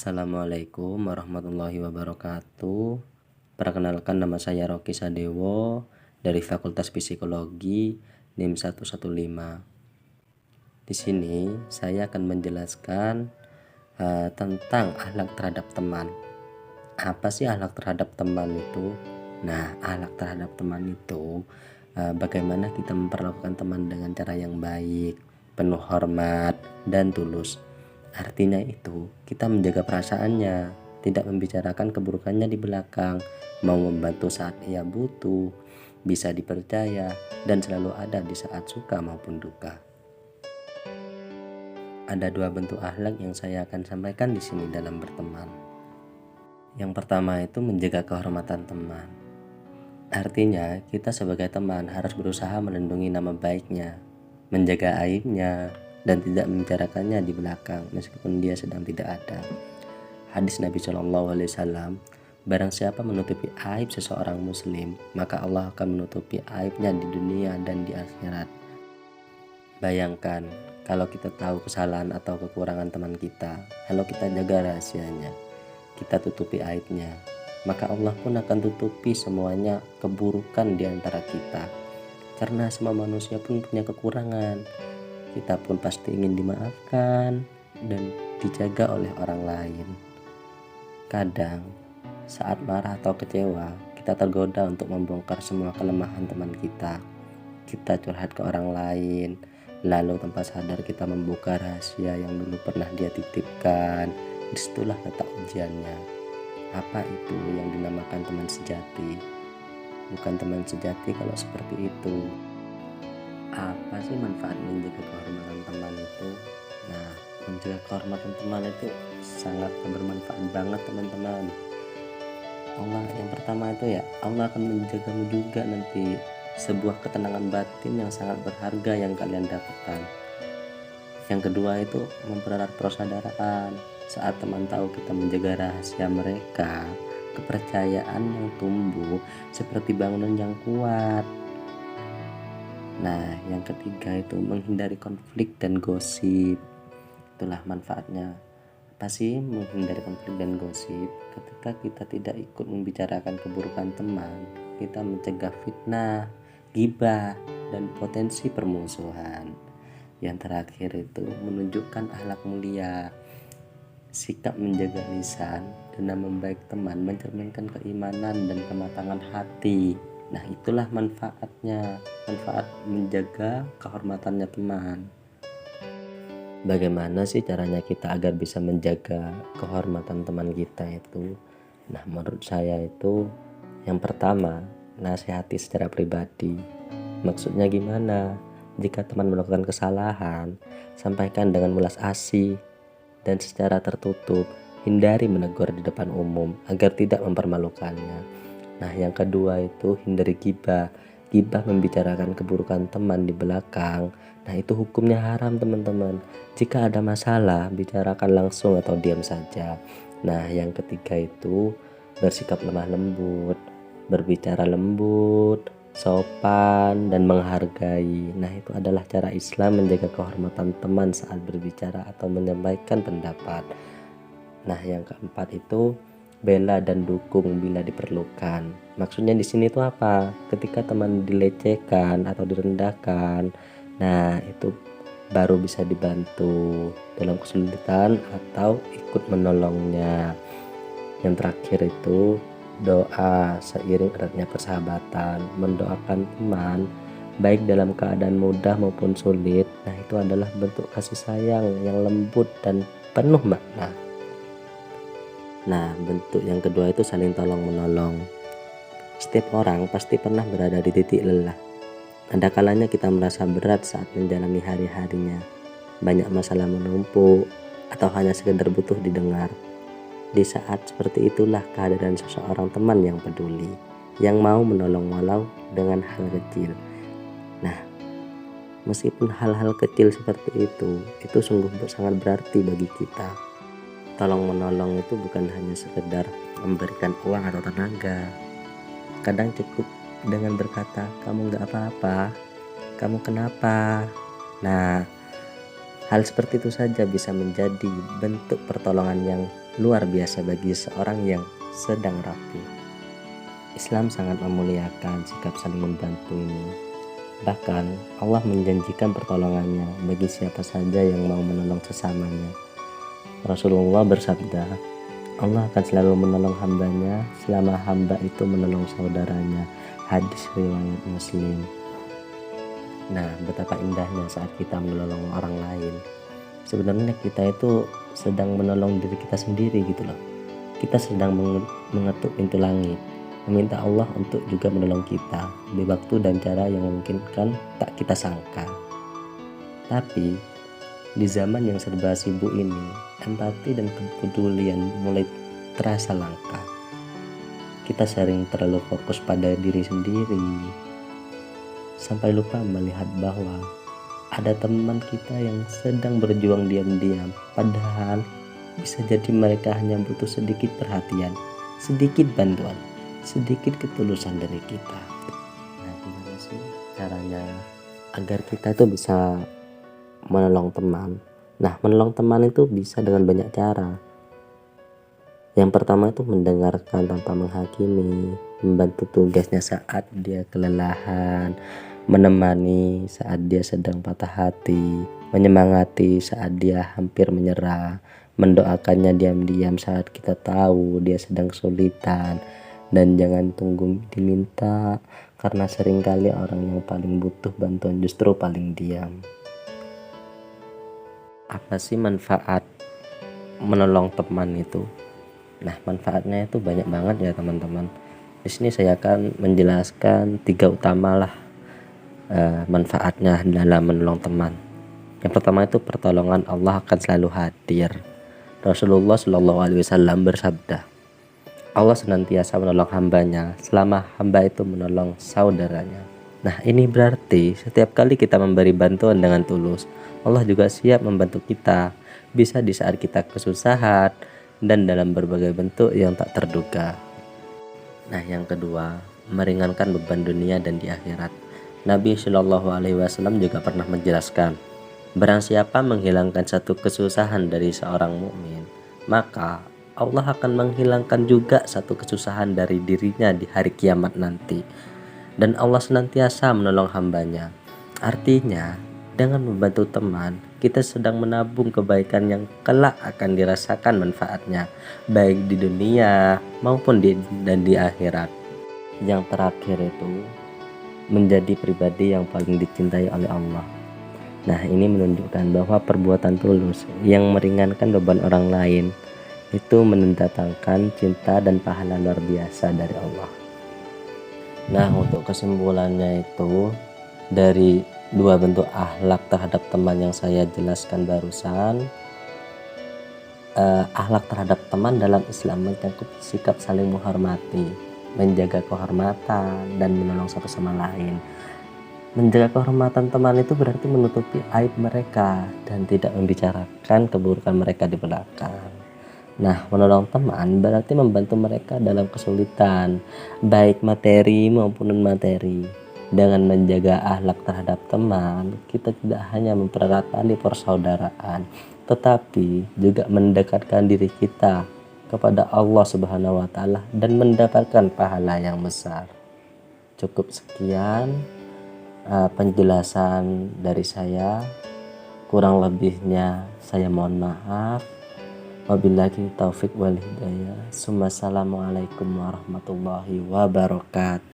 Assalamualaikum warahmatullahi wabarakatuh. Perkenalkan, nama saya Rocky Sadewo dari Fakultas Psikologi NIM 115. Di sini saya akan menjelaskan tentang akhlak terhadap teman. Apa sih akhlak terhadap teman itu? Nah, akhlak terhadap teman itu bagaimana kita memperlakukan teman dengan cara yang baik, penuh hormat, dan tulus. Artinya itu kita menjaga perasaannya, tidak membicarakan keburukannya di belakang, mau membantu saat ia butuh, bisa dipercaya, dan selalu ada di saat suka maupun duka. Ada dua bentuk akhlak yang saya akan sampaikan di sini dalam berteman. Yang pertama itu menjaga kehormatan teman. Artinya kita sebagai teman harus berusaha melindungi nama baiknya, menjaga aibnya, dan tidak membicarakannya di belakang meskipun dia sedang tidak ada. Hadis Nabi SAW, barang siapa menutupi aib seseorang muslim, maka Allah akan menutupi aibnya di dunia dan di akhirat. Bayangkan kalau kita tahu kesalahan atau kekurangan teman kita, kalau kita jaga rahasianya, kita tutupi aibnya, maka Allah pun akan tutupi semuanya keburukan di antara kita. Karena semua manusia pun punya kekurangan, kita pun pasti ingin dimaafkan dan dijaga oleh orang lain. Kadang saat marah atau kecewa, kita tergoda untuk membongkar semua kelemahan teman kita. Kita curhat ke orang lain, lalu tanpa sadar kita membuka rahasia yang dulu pernah dia titipkan. Disitulah letak ujiannya. Apa itu yang dinamakan teman sejati? Bukan teman sejati kalau seperti itu. Apa sih manfaat menjaga kehormatan teman itu? Nah, menjaga kehormatan teman itu sangat bermanfaat banget teman-teman. Yang pertama itu Allah akan menjagamu juga nanti, sebuah ketenangan batin yang sangat berharga yang kalian dapatkan. Yang kedua itu mempererat persaudaraan. Saat teman tahu kita menjaga rahasia mereka, kepercayaan yang tumbuh seperti bangunan yang kuat. Nah, yang ketiga itu menghindari konflik dan gosip. Itulah manfaatnya. Apa sih menghindari konflik dan gosip? Ketika kita tidak ikut membicarakan keburukan teman, kita mencegah fitnah, ghibah, dan potensi permusuhan. Yang terakhir itu menunjukkan akhlak mulia. Sikap menjaga lisan dan nama baik teman mencerminkan keimanan dan kematangan hati. Nah, itulah manfaatnya, manfaat menjaga kehormatannya teman. Bagaimana sih caranya kita agar bisa menjaga kehormatan teman kita itu? Nah, menurut saya itu yang pertama, nasihati secara pribadi. Maksudnya gimana? Jika teman melakukan kesalahan, sampaikan dengan welas asih dan secara tertutup. Hindari menegur di depan umum agar tidak mempermalukannya. Nah, yang kedua itu hindari ghibah. Ghibah membicarakan keburukan teman di belakang. Nah, itu hukumnya haram teman-teman. Jika ada masalah, bicarakan langsung atau diam saja. Nah, yang ketiga itu bersikap lemah lembut, berbicara lembut, sopan, dan menghargai. Nah, itu adalah cara Islam menjaga kehormatan teman saat berbicara atau menyampaikan pendapat. Nah, yang keempat itu bela dan dukung bila diperlukan. Maksudnya di sini itu apa? Ketika teman dilecehkan atau direndahkan, nah itu baru bisa dibantu dalam kesulitan atau ikut menolongnya. Yang terakhir itu doa seiring eratnya persahabatan, mendoakan teman baik dalam keadaan mudah maupun sulit. Nah, itu adalah bentuk kasih sayang yang lembut dan penuh makna. Nah, bentuk yang kedua itu saling tolong menolong. Setiap orang pasti pernah berada di titik lelah. Ada kalanya kita merasa berat saat menjalani hari-harinya. Banyak masalah menumpuk atau hanya sekedar butuh didengar. Di saat seperti itulah kehadiran seseorang teman yang peduli, yang mau menolong walau dengan hal kecil. Nah, meskipun hal-hal kecil seperti itu sungguh sangat berarti bagi kita. Tolong menolong itu bukan hanya sekedar memberikan uang atau tenaga. Kadang cukup dengan berkata, kamu gak apa-apa, kamu kenapa? Nah, Hal seperti itu saja bisa menjadi bentuk pertolongan yang luar biasa bagi seorang yang sedang rapuh. Islam sangat memuliakan sikap saling membantu ini. Bahkan Allah menjanjikan pertolongannya bagi siapa saja yang mau menolong sesamanya. Rasulullah bersabda, Allah akan selalu menolong hambanya selama hamba itu menolong saudaranya. Hadis riwayat Muslim. Nah, betapa indahnya saat kita menolong orang lain. Sebenarnya kita itu sedang menolong diri kita sendiri gitu loh. Kita sedang mengetuk pintu langit, meminta Allah untuk juga menolong kita di waktu dan cara yang memungkinkan tak kita sangka. Tapi di zaman yang serba sibuk ini, empati dan kepedulian mulai terasa langka. Kita sering terlalu fokus pada diri sendiri, sampai lupa melihat bahwa ada teman kita yang sedang berjuang diam-diam, padahal bisa jadi mereka hanya butuh sedikit perhatian, sedikit bantuan, sedikit ketulusan dari kita. Nah, gimana sih caranya agar kita itu bisa menolong teman? Nah, menolong teman itu bisa dengan banyak cara. Yang pertama itu mendengarkan tanpa menghakimi, membantu tugasnya saat dia kelelahan, menemani saat dia sedang patah hati, menyemangati saat dia hampir menyerah, mendoakannya diam-diam saat kita tahu dia sedang kesulitan, dan jangan tunggu diminta, karena seringkali orang yang paling butuh bantuan justru paling diam. Apa sih manfaat menolong teman itu? Nah, manfaatnya itu banyak banget ya teman-teman. Di sini saya akan menjelaskan 3 utama lah manfaatnya dalam menolong teman. Yang pertama itu pertolongan Allah akan selalu hadir. Rasulullah Shallallahu Alaihi Wasallam bersabda, Allah senantiasa menolong hambanya selama hamba itu menolong saudaranya. Nah, ini berarti setiap kali kita memberi bantuan dengan tulus, Allah juga siap membantu kita, bisa di saat kita kesusahan dan dalam berbagai bentuk yang tak terduga. Nah, yang kedua, meringankan beban dunia dan di akhirat. Nabi Shallallahu Alaihi Wasallam juga pernah menjelaskan, barang siapa menghilangkan satu kesusahan dari seorang mukmin, maka Allah akan menghilangkan juga satu kesusahan dari dirinya di hari kiamat nanti. Dan Allah senantiasa menolong hambanya. Artinya, dengan membantu teman, kita sedang menabung kebaikan yang kelak akan dirasakan manfaatnya, baik di dunia maupun di akhirat. Yang terakhir itu menjadi pribadi yang paling dicintai oleh Allah. Nah, ini menunjukkan bahwa perbuatan tulus yang meringankan beban orang lain itu mendatangkan cinta dan pahala luar biasa dari Allah. Nah, untuk kesimpulannya itu dari 2 bentuk akhlak terhadap teman yang saya jelaskan barusan, akhlak terhadap teman dalam Islam menyangkut sikap saling menghormati, menjaga kehormatan, dan menolong satu sama lain. Menjaga kehormatan teman itu berarti menutupi aib mereka dan tidak membicarakan keburukan mereka di belakang. Nah, menolong teman berarti membantu mereka dalam kesulitan, baik materi maupun non-materi. Dengan menjaga akhlak terhadap teman, kita tidak hanya mempererat tali persaudaraan, tetapi juga mendekatkan diri kita kepada Allah Subhanahu wa Ta'ala dan mendapatkan pahala yang besar. Cukup sekian penjelasan dari saya. Kurang lebihnya saya mohon maaf. Wabillahi taufik wal hidayah. Assalamualaikum warahmatullahi wabarakatuh.